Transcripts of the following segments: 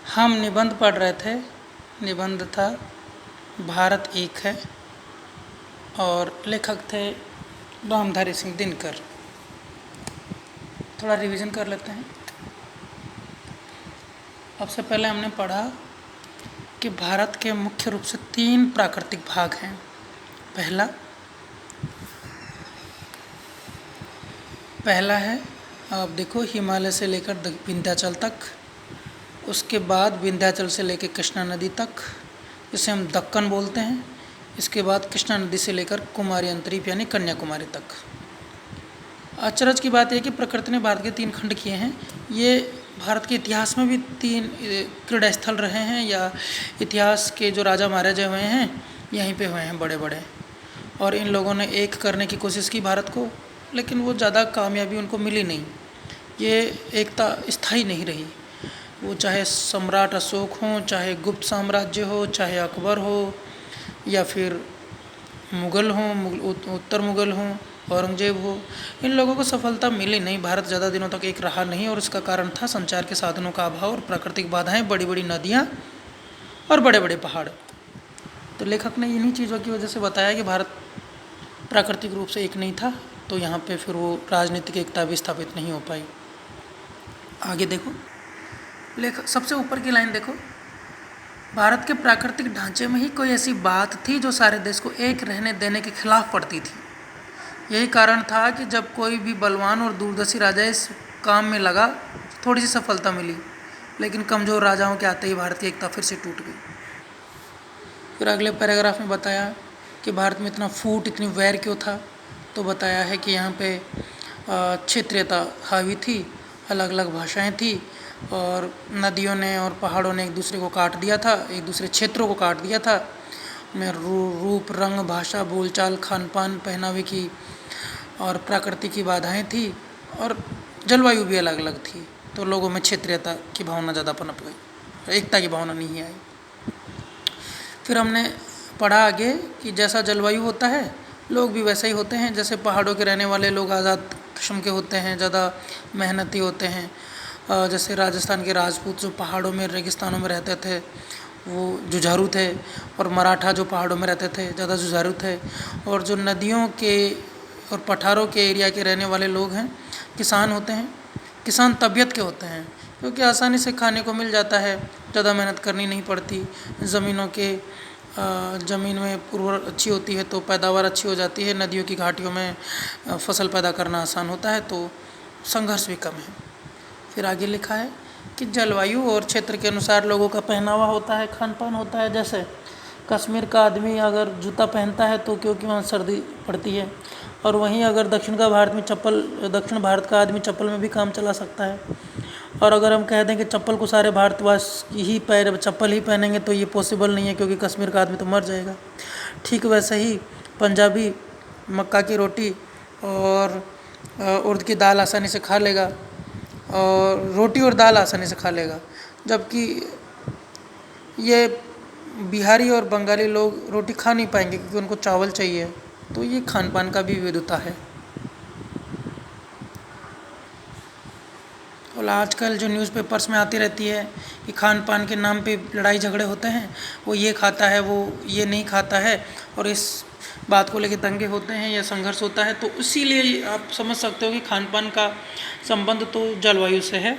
हम निबंध पढ़ रहे थे। निबंध था भारत एक है और लेखक थे रामधारी सिंह दिनकर। थोड़ा रिवीजन कर लेते हैं। अब से पहले हमने पढ़ा कि भारत के मुख्य रूप से 3 प्राकृतिक भाग हैं। पहला है, आप देखो, हिमालय से लेकर विंध्याचल तक, उसके बाद विंध्याचल से लेकर कृष्णा नदी तक, जिसे हम दक्कन बोलते हैं। इसके बाद कृष्णा नदी से लेकर कुमारी अंतरीप यानी कन्याकुमारी तक। अचरज की बात यह कि प्रकृति ने भारत के 3 खंड किए हैं। ये भारत के इतिहास में भी 3 क्रीड़ा स्थल रहे हैं, या इतिहास के जो राजा महाराजा हुए हैं यहीं पे हुए हैं बड़े बड़े। और इन लोगों ने एक करने की कोशिश की भारत को, लेकिन वो ज़्यादा कामयाबी उनको मिली नहीं। ये एकता स्थायी नहीं रही। वो चाहे सम्राट अशोक हों, चाहे गुप्त साम्राज्य हो, चाहे अकबर हो, या फिर मुग़ल हों, उत्तर मुग़ल हों, औरंगजेब हो, इन लोगों को सफलता मिली नहीं। भारत ज़्यादा दिनों तक एक रहा नहीं, और इसका कारण था संचार के साधनों का अभाव और प्राकृतिक बाधाएं, बड़ी बड़ी नदियाँ और बड़े बड़े पहाड़। तो लेखक ने इन्हीं चीज़ों की वजह से बताया कि भारत प्राकृतिक रूप से एक नहीं था, तो यहाँ पे फिर वो राजनीतिक एकता भी स्थापित नहीं हो पाई। आगे देखो, लेखक सबसे ऊपर की लाइन देखो, भारत के प्राकृतिक ढांचे में ही कोई ऐसी बात थी जो सारे देश को एक रहने देने के खिलाफ पड़ती थी। यही कारण था कि जब कोई भी बलवान और दूरदर्शी राजा इस काम में लगा, थोड़ी सी सफलता मिली, लेकिन कमज़ोर राजाओं के आते ही भारत की एकता फिर से टूट गई। फिर अगले पैराग्राफ में बताया कि भारत में इतना फूट, इतनी वैर क्यों था। तो बताया है कि यहाँ पे क्षेत्रीयता हावी थी, अलग अलग भाषाएं थी, और नदियों ने और पहाड़ों ने एक दूसरे को काट दिया था, एक दूसरे क्षेत्रों को काट दिया था। में रूप, रंग, भाषा, बोलचाल, खान पान, पहनावे की और प्रकृति की बाधाएं थी, और जलवायु भी अलग अलग थी। तो लोगों में क्षेत्रीयता की भावना ज़्यादा पनप गई, एकता की भावना नहीं आई। फिर हमने पढ़ा आगे कि जैसा जलवायु होता है, लोग भी वैसे ही होते हैं। जैसे पहाड़ों के रहने वाले लोग आज़ाद किस्म के होते हैं, ज़्यादा मेहनती होते हैं। जैसे राजस्थान के राजपूत जो पहाड़ों में, रेगिस्तानों में रहते थे, वो जुझारू थे, और मराठा जो पहाड़ों में रहते थे ज़्यादा जुझारू थे। और जो नदियों के और पठारों के एरिया के रहने वाले लोग हैं, किसान होते हैं। किसान तबीयत के होते हैं, क्योंकि आसानी से खाने को मिल जाता है, ज़्यादा मेहनत करनी नहीं पड़ती। ज़मीन में उर्वर अच्छी होती है तो पैदावार अच्छी हो जाती है। नदियों की घाटियों में फसल पैदा करना आसान होता है, तो संघर्ष भी कम है। फिर आगे लिखा है कि जलवायु और क्षेत्र के अनुसार लोगों का पहनावा होता है, खान पान होता है। जैसे कश्मीर का आदमी अगर जूता पहनता है तो क्योंकि वहाँ सर्दी पड़ती है, और वहीं अगर दक्षिण भारत का आदमी चप्पल में भी काम चला सकता है। और अगर हम कह दें कि चप्पल को सारे भारतवासी ही चप्पल ही पहनेंगे, तो ये पॉसिबल नहीं है, क्योंकि कश्मीर का आदमी तो मर जाएगा। ठीक वैसे ही पंजाबी मक्का की रोटी और उड़द की दाल आसानी से खा लेगा, और रोटी और दाल आसानी से खा लेगा, जबकि ये बिहारी और बंगाली लोग रोटी खा नहीं पाएंगे, क्योंकि उनको चावल चाहिए। तो ये खान पान का भी विविधता है। और आजकल जो न्यूज़पेपर्स में आती रहती है कि खान पान के नाम पे लड़ाई झगड़े होते हैं, वो ये खाता है, वो ये नहीं खाता है, और इस बात को लेकर दंगे होते हैं या संघर्ष होता है। तो इसीलिए आप समझ सकते हो कि खान पान का संबंध तो जलवायु से है,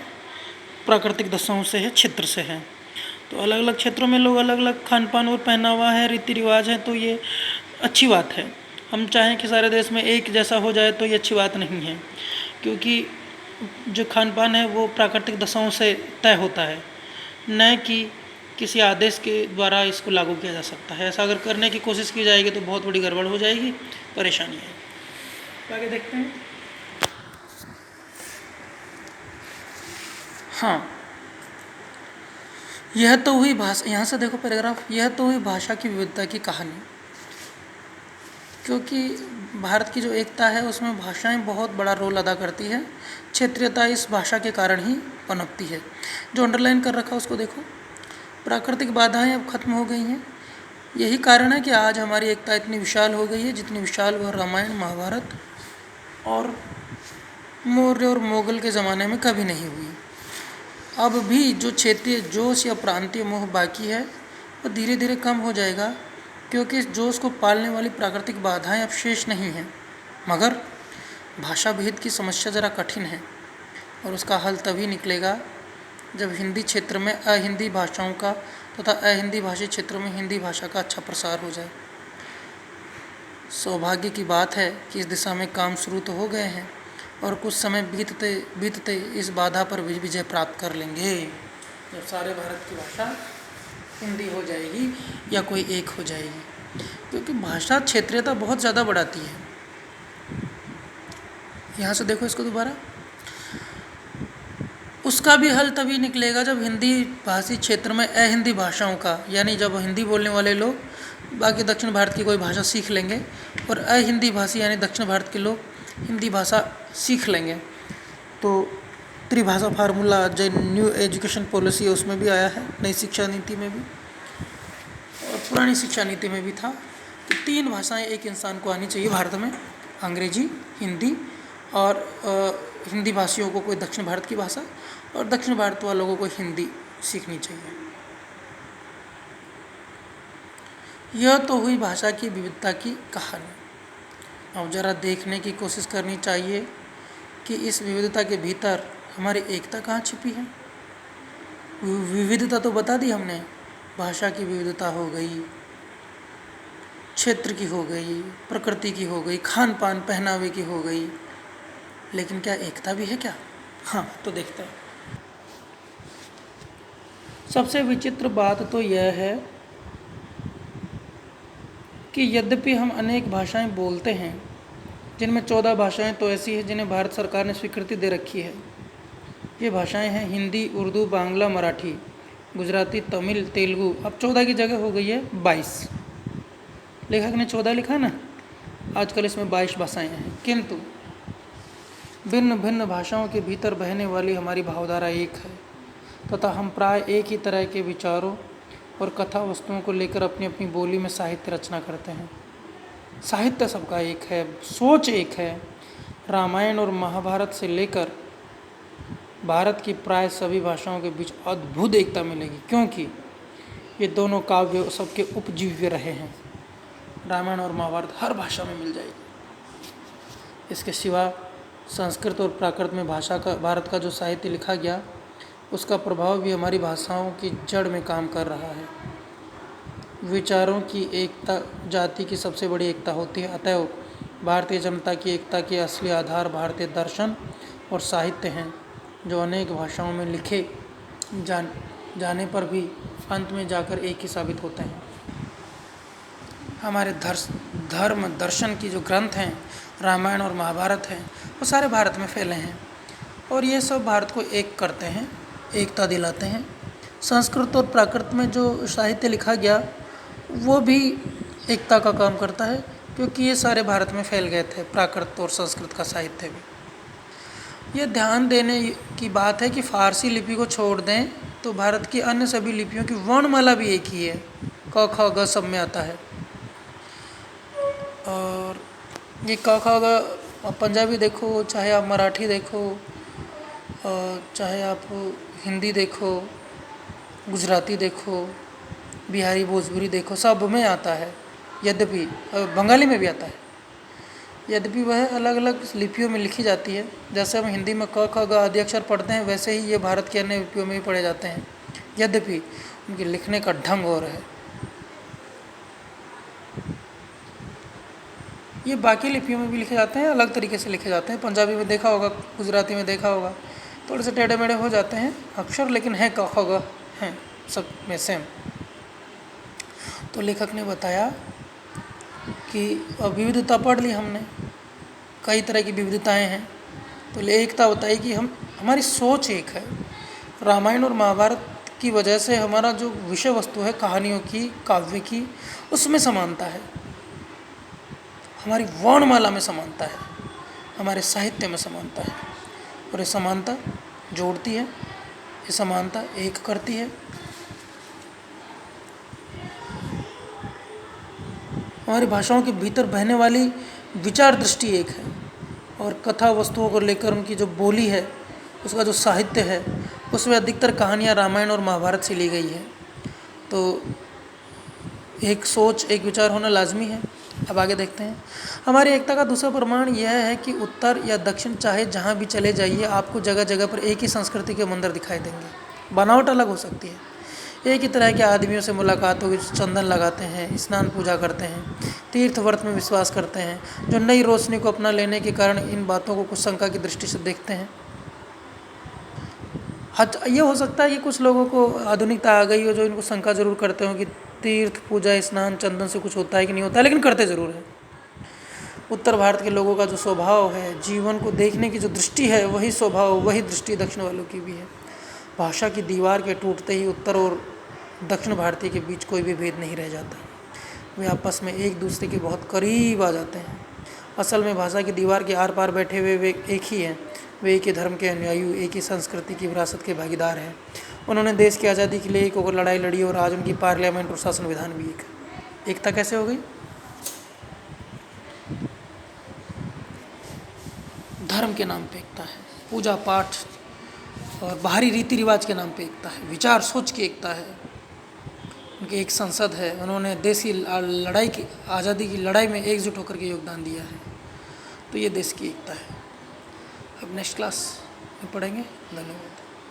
प्राकृतिक दशाओं से है, क्षेत्र से है। तो अलग अलग क्षेत्रों में लोग अलग अलग खान पान और पहनावा है, रीति रिवाज है, तो ये अच्छी बात है। हम चाहें कि सारे देश में एक जैसा हो जाए तो ये अच्छी बात नहीं है, क्योंकि जो खान पान है वो प्राकृतिक दशाओं से तय होता है, न कि किसी आदेश के द्वारा इसको लागू किया जा सकता है। ऐसा अगर करने की कोशिश की जाएगी तो बहुत बड़ी गड़बड़ हो जाएगी, परेशानी है। आगे देखते हैं। हाँ, यह तो हुई भाषा, यहाँ से देखो पैराग्राफ, यह तो हुई भाषा की विविधता की कहानी। क्योंकि भारत की जो एकता है उसमें भाषाएं बहुत बड़ा रोल अदा करती है। क्षेत्रीयता इस भाषा के कारण ही पनपती है। जो अंडरलाइन कर रखा है उसको देखो। प्राकृतिक बाधाएं अब खत्म हो गई हैं। यही कारण है कि आज हमारी एकता इतनी विशाल हो गई है, जितनी विशाल वह रामायण, महाभारत और मौर्य और मुगल के ज़माने में कभी नहीं हुई। अब भी जो क्षेत्रीय जोश या प्रांतीय मोह बाकी है वो धीरे धीरे कम हो जाएगा, क्योंकि इस जोश को पालने वाली प्राकृतिक बाधाएं अब शेष नहीं हैं। मगर भाषा भेद की समस्या ज़रा कठिन है और उसका हल तभी निकलेगा जब हिंदी क्षेत्र में अहिंदी भाषाओं का तथा अहिंदी भाषी क्षेत्रों में हिंदी भाषा का अच्छा प्रसार हो जाए। सौभाग्य की बात है कि इस दिशा में काम शुरू तो हो गए हैं और कुछ समय बीतते बीतते इस बाधा पर विजय प्राप्त कर लेंगे, जब सारे भारत की भाषा हिंदी हो जाएगी या कोई एक हो जाएगी। क्योंकि भाषा क्षेत्रीयता बहुत ज़्यादा बढ़ाती है। यहाँ से देखो इसको दोबारा, उसका भी हल तभी निकलेगा जब हिंदी भाषी क्षेत्र में अहिंदी भाषाओं का, यानी जब हिंदी बोलने वाले लोग बाकी दक्षिण भारत की कोई भाषा सीख लेंगे और अहिंदी भाषी यानी दक्षिण भारत के लोग हिंदी भाषा सीख लेंगे, तो त्रिभाषा फार्मूला जो न्यू एजुकेशन पॉलिसी है उसमें भी आया है, नई शिक्षा नीति में भी और पुरानी शिक्षा नीति में भी था कि 3 भाषाएं एक इंसान को आनी चाहिए भारत में, अंग्रेजी, हिंदी और हिंदी भाषियों को कोई दक्षिण भारत की भाषा और दक्षिण भारत वालों को कोई हिंदी सीखनी चाहिए। यह तो हुई भाषा की विविधता की कहानी। अब ज़रा देखने की कोशिश करनी चाहिए कि इस विविधता के भीतर हमारी एकता कहाँ छिपी है। विविधता तो बता दी हमने, भाषा की विविधता हो गई, क्षेत्र की हो गई, प्रकृति की हो गई, खान पान पहनावे की हो गई, लेकिन क्या एकता भी है क्या? हाँ, तो देखते हैं। सबसे विचित्र बात तो यह है कि यद्यपि हम अनेक भाषाएं बोलते हैं, जिनमें 14 भाषाएं तो ऐसी हैं जिन्हें भारत सरकार ने स्वीकृति दे रखी है। ये भाषाएं हैं हिंदी, उर्दू, बांग्ला, मराठी, गुजराती, तमिल, तेलुगु। अब 14 की जगह हो गई है 22। लेखक ने 14 लिखा ना, आजकल इसमें 22 भाषाएं हैं। किंतु भिन्न भिन्न भाषाओं के भीतर बहने वाली हमारी भावधारा एक है तथा हम प्राय एक ही तरह के विचारों और कथा वस्तुओं को लेकर अपनी अपनी बोली में साहित्य रचना करते हैं। साहित्य सबका एक है, सोच एक है। रामायण और महाभारत से लेकर भारत की प्राय सभी भाषाओं के बीच अद्भुत एकता मिलेगी, क्योंकि ये दोनों काव्य सबके उपजीव्य रहे हैं। रामायण और महाभारत हर भाषा में मिल जाएगी। इसके सिवा संस्कृत और प्राकृत में भारत का जो साहित्य लिखा गया, उसका प्रभाव भी हमारी भाषाओं की जड़ में काम कर रहा है। विचारों की एकता जाति की सबसे बड़ी एकता होती है। अतएव भारतीय जनता की एकता के असली आधार भारतीय दर्शन और साहित्य हैं, जो अनेक भाषाओं में लिखे जाने पर भी अंत में जाकर एक ही साबित होते हैं। हमारे धर्म दर्शन की जो ग्रंथ हैं, रामायण और महाभारत हैं, वो सारे भारत में फैले हैं और ये सब भारत को एक करते हैं, एकता दिलाते हैं। संस्कृत और प्राकृत में जो साहित्य लिखा गया वो भी एकता का काम करता है, क्योंकि ये सारे भारत में फैल गए थे, प्राकृत और संस्कृत का साहित्य भी। ये ध्यान देने की बात है कि फारसी लिपि को छोड़ दें तो भारत की अन्य सभी लिपियों की वर्णमाला भी एक ही है, क ख ग सब में आता है। और ये क ख ग पंजाबी देखो, चाहे आप मराठी देखो, चाहे आप हिंदी देखो, गुजराती देखो, बिहारी भोजपुरी देखो, सब में आता है। यद्यपि बंगाली में भी आता है, यद्यपि वह अलग अलग लिपियों में लिखी जाती है। जैसे हम हिंदी में क ख ग आदि अक्षर पढ़ते हैं, वैसे ही ये भारत के अन्य लिपियों में भी पढ़े जाते हैं, यद्यपि उनके लिखने का ढंग और है। ये बाकी लिपियों में भी लिखे जाते हैं, अलग तरीके से लिखे जाते हैं। पंजाबी में देखा होगा, गुजराती में देखा होगा, थोड़े से टेढ़े मेढ़े हो जाते हैं अक्षर, लेकिन है क ख ग हैं सब में सेम। तो लेखक ने बताया कि विविधता पढ़ ली हमने, कई तरह की विविधताएं हैं, तो एकता बताई कि हमारी सोच एक है। रामायण और महाभारत की वजह से हमारा जो विषय वस्तु है, कहानियों की, काव्य की, उसमें समानता है। हमारी वर्णमाला में समानता है, हमारे साहित्य में समानता है, और ये समानता जोड़ती है, ये समानता एक करती है। हमारी भाषाओं के भीतर बहने वाली विचार दृष्टि एक है, और कथा वस्तुओं को लेकर उनकी जो बोली है, उसका जो साहित्य है, उसमें अधिकतर कहानियाँ रामायण और महाभारत से ली गई है। तो एक सोच, एक विचार होना लाजमी है। अब आगे देखते हैं। हमारी एकता का दूसरा प्रमाण यह है कि उत्तर या दक्षिण चाहे जहाँ भी चले जाइए, आपको जगह जगह पर एक ही संस्कृति के मंदिर दिखाई देंगे। बनावट अलग हो सकती है, एक ही तरह के आदमियों से मुलाकात होगी, चंदन लगाते हैं, स्नान पूजा करते हैं, तीर्थ व्रत में विश्वास करते हैं, जो नई रोशनी को अपना लेने के कारण इन बातों को कुछ शंका की दृष्टि से देखते हैं। ये हो सकता है कि कुछ लोगों को आधुनिकता आ गई हो, जो इनको शंका जरूर करते हो कि तीर्थ पूजा स्नान चंदन से कुछ होता है कि नहीं होता है, लेकिन करते ज़रूर है। उत्तर भारत के लोगों का जो स्वभाव है, जीवन को देखने की जो दृष्टि है, वही स्वभाव, वही दृष्टि दक्षिण वालों की भी है। भाषा की दीवार के टूटते ही उत्तर और दक्षिण भारतीय के बीच कोई भी भेद नहीं रह जाता। वे आपस में एक दूसरे के बहुत करीब आ जाते हैं। असल में भाषा की दीवार के आर पार बैठे हुए वे एक ही हैं। वे एक ही धर्म के अनुयायी, एक ही संस्कृति की विरासत के भागीदार हैं। उन्होंने देश की आज़ादी के लिए एक और लड़ाई लड़ी और आज उनकी पार्लियामेंट और शासन विधान भी एक है। एकता कैसे हो गई? धर्म के नाम पे एकता है, पूजा पाठ और बाहरी रीति रिवाज के नाम पे एकता है, विचार सोच की एकता है। उनकी एक संसद है, उन्होंने देश की लड़ाई की, आज़ादी की लड़ाई में एकजुट होकर के योगदान दिया है। तो ये देश की एकता है। अब नेक्स्ट क्लास में पढ़ेंगे। धन्यवाद।